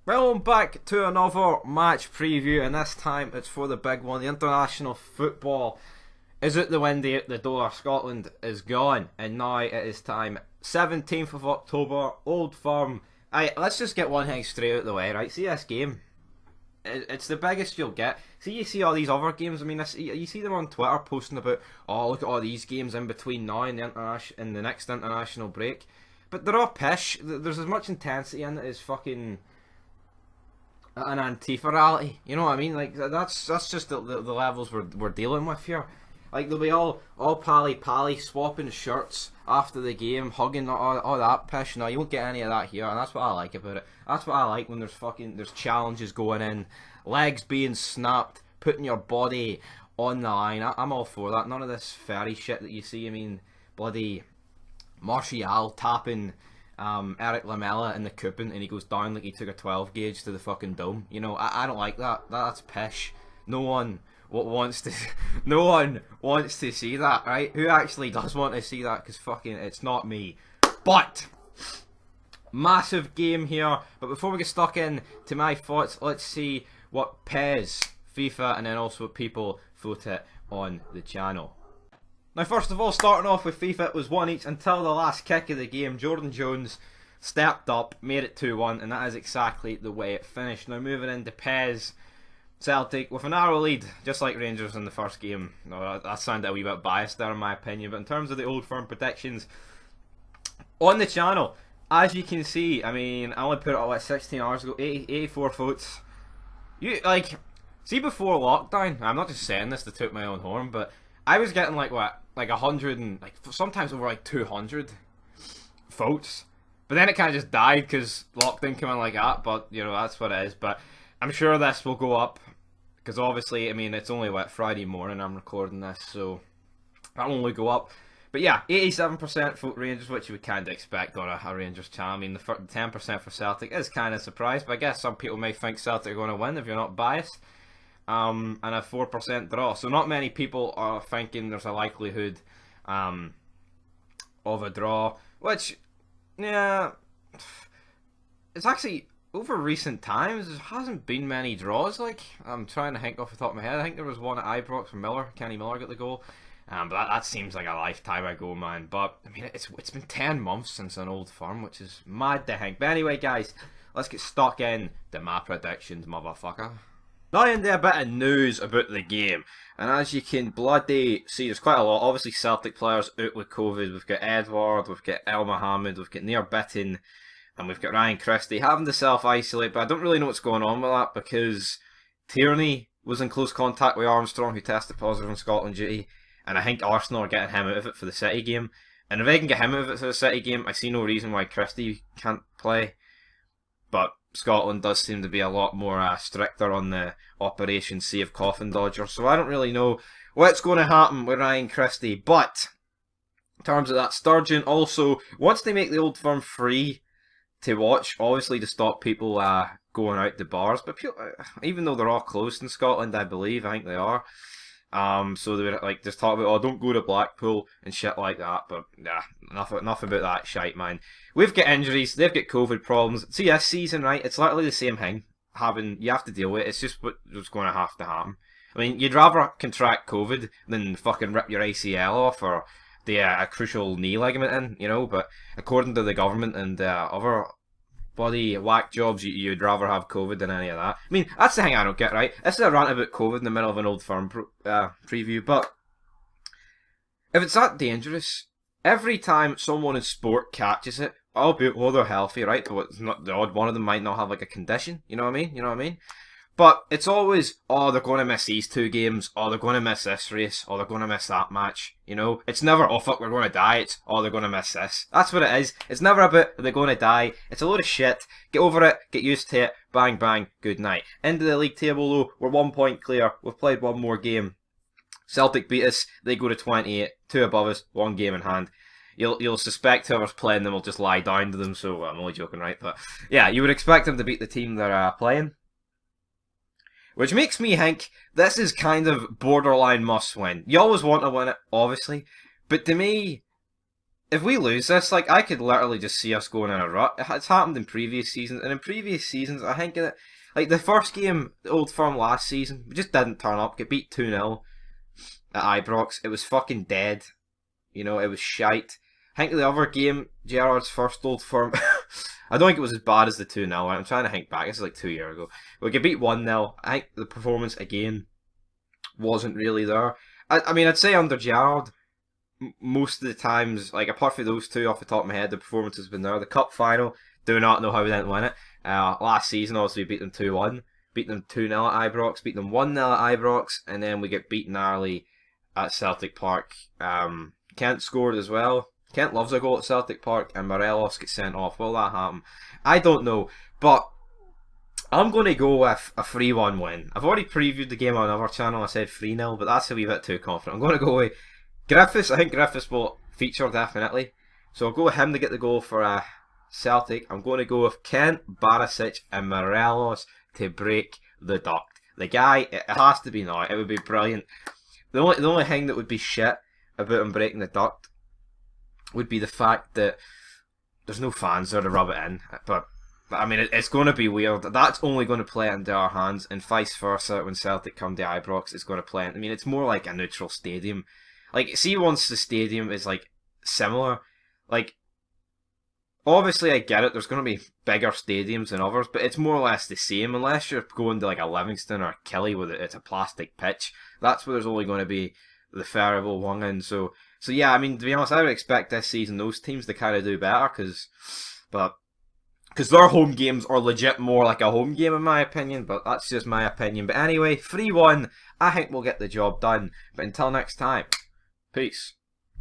Well, I'm back to another match preview, and this time it's for the big one. The international football is out the window, out the door. Scotland is gone, and now it is time. 17th of October, Old Firm. Aye, let's just get one thing straight out the way, right? See this game? It's the biggest you'll get. You see all these other games. I mean, you see them on Twitter posting about, oh, look at all these games in between now and the next international break. But they're all pish. There's as much intensity in it as fucking an Antifa rally. You know what I mean? Like that's just the levels we're dealing with here. Like they'll be all pally swapping shirts after the game, hugging all that pish. No, you won't get any of that here, and that's what I like about it. That's what I like when there's challenges going in, legs being snapped, putting your body on the line. I'm all for that. None of this fairy shit that you see. I mean, bloody Martial tapping Eric Lamela in the coupon and he goes down like he took a 12 gauge to the fucking dome. You know, I don't like that. That's pish. No one wants to no one wants to see that, right? Who actually does want to see that? Because fucking it's not me. But massive game here. But before we get stuck in to my thoughts, let's see what PES, FIFA, and then also what people voted on the channel. Now, first of all, starting off with FIFA, it was 1 each until the last kick of the game. Jordan Jones stepped up, made it 2-1, and that is exactly the way it finished. Now, moving into PES, Celtic with a narrow lead, just like Rangers in the first game. No, that sounded a wee bit biased there in my opinion, but in terms of the Old Firm predictions on the channel, as you can see, I mean, I only put it up like 16 hours ago, 84 votes. See, before lockdown, I'm not just saying this to toot my own horn, but I was getting like 100 and like sometimes over like 200 votes, but then it kind of just died because lockdown came in like that. But you know, that's what it is. But I'm sure this will go up because obviously, I mean, it's only Friday morning I'm recording this, so that'll only go up. But yeah, 87% vote Rangers, which you would kind of expect on a Rangers channel. I mean, the 10% for Celtic is kind of a surprise, but I guess some people may think Celtic are going to win if you're not biased. And a 4% draw. So not many people are thinking there's a likelihood of a draw, which, yeah, it's actually, over recent times, there hasn't been many draws. Like, I'm trying to think off the top of my head. I think there was one at Ibrox for Miller. Kenny Miller got the goal. But that seems like a lifetime ago, man. But, I mean, it's been 10 months since an Old Firm, which is mad to think. But anyway, guys, let's get stuck in to my predictions, motherfucker. Now into a bit of news about the game, and as you can bloody see, there's quite a lot. Obviously, Celtic players out with COVID. We've got Edward, we've got El Mohammed, we've got Near Bitton, and we've got Ryan Christie having to self-isolate, but I don't really know what's going on with that because Tierney was in close contact with Armstrong, who tested positive on Scotland duty, and I think Arsenal are getting him out of it for the City game. And if they can get him out of it for the City game, I see no reason why Christie can't play. But Scotland does seem to be a lot more stricter on the Operation Save Coffin Dodger, so I don't really know what's going to happen with Ryan Christie. But in terms of that, Sturgeon also, once they make the Old Firm free to watch, obviously to stop people going out to bars, but people, even though they're all closed in Scotland, I think they are. So they were like just talk about, oh, don't go to Blackpool and shit like that. But nah, enough about that shite, man. We've got injuries, they've got COVID problems. See, this season, right? It's literally the same thing. You have to deal with it. It's just what's going to have to happen. I mean, you'd rather contract COVID than fucking rip your ACL off or a crucial knee ligament in, you know. But according to the government and other bloody whack jobs, you'd rather have COVID than any of that. I mean, that's the thing I don't get, right? This is a rant about COVID in the middle of an Old Firm preview, but if it's that dangerous, every time someone in sport catches it, albeit, well, they're healthy, right? But it's not the odd one of them might not have like a condition, you know what I mean? But it's always, oh, they're going to miss these 2 games, or they're going to miss this race, or they're going to miss that match, you know? It's never, oh fuck, we're going to die, it's, oh, they're going to miss this. That's what it is. It's never about, they're going to die. It's a load of shit. Get over it, get used to it, bang bang, good night. End of the league table though, we're 1 point clear, we've played 1 more game. Celtic beat us, they go to 28, 2 above us, 1 game in hand. You'll suspect whoever's playing them will just lie down to them, so I'm only joking, right? But yeah, you would expect them to beat the team they're playing. Which makes me think this is kind of borderline must win. You always want to win it, obviously, but to me, if we lose this, like, I could literally just see us going in a rut. It's happened in previous seasons, and in previous seasons, I think that, like, the first game, the Old Firm last season, we just didn't turn up. Get beat 2-0 at Ibrox. It was fucking dead. You know, it was shite. I think the other game, Gerrard's first Old Firm, I don't think it was as bad as the 2-0. I'm trying to think back. This is like 2 years ago. We get beat 1-0. I think the performance again wasn't really there. I mean, I'd say under Gerrard, most of the times, like apart from those two off the top of my head, the performance has been there. The cup final, do not know how we didn't win it. Last season, obviously, we beat them 2-1, beat them 2-0 at Ibrox, beat them 1-0 at Ibrox, and then we get beaten narrowly at Celtic Park. Kent scored as well. Kent loves a goal at Celtic Park, and Morelos gets sent off. Will that happen? I don't know, but I'm going to go with a 3-1 win. I've already previewed the game on another channel. I said 3-0, but that's a wee bit too confident. I'm going to go with Griffiths. I think Griffiths will feature definitely. So I'll go with him to get the goal for Celtic. I'm going to go with Kent, Barisic and Morelos to break the duct. The guy, it has to be now. It would be brilliant. The only thing that would be shit about him breaking the duct would be the fact that there's no fans there to rub it in. But I mean, it's going to be weird. That's only going to play into our hands, and vice versa when Celtic come to Ibrox, it's going to play. I mean, it's more like a neutral stadium. Like, see, once the stadium is like similar, like, obviously I get it, there's going to be bigger stadiums than others, but it's more or less the same unless you're going to like a Livingston or a Killie with it's a plastic pitch. That's where there's only going to be the variable one in. So yeah, I mean, to be honest, I would expect this season those teams to kind of do better because their home games are legit more like a home game in my opinion, but that's just my opinion. But anyway, 3-1, I think we'll get the job done. But until next time, peace.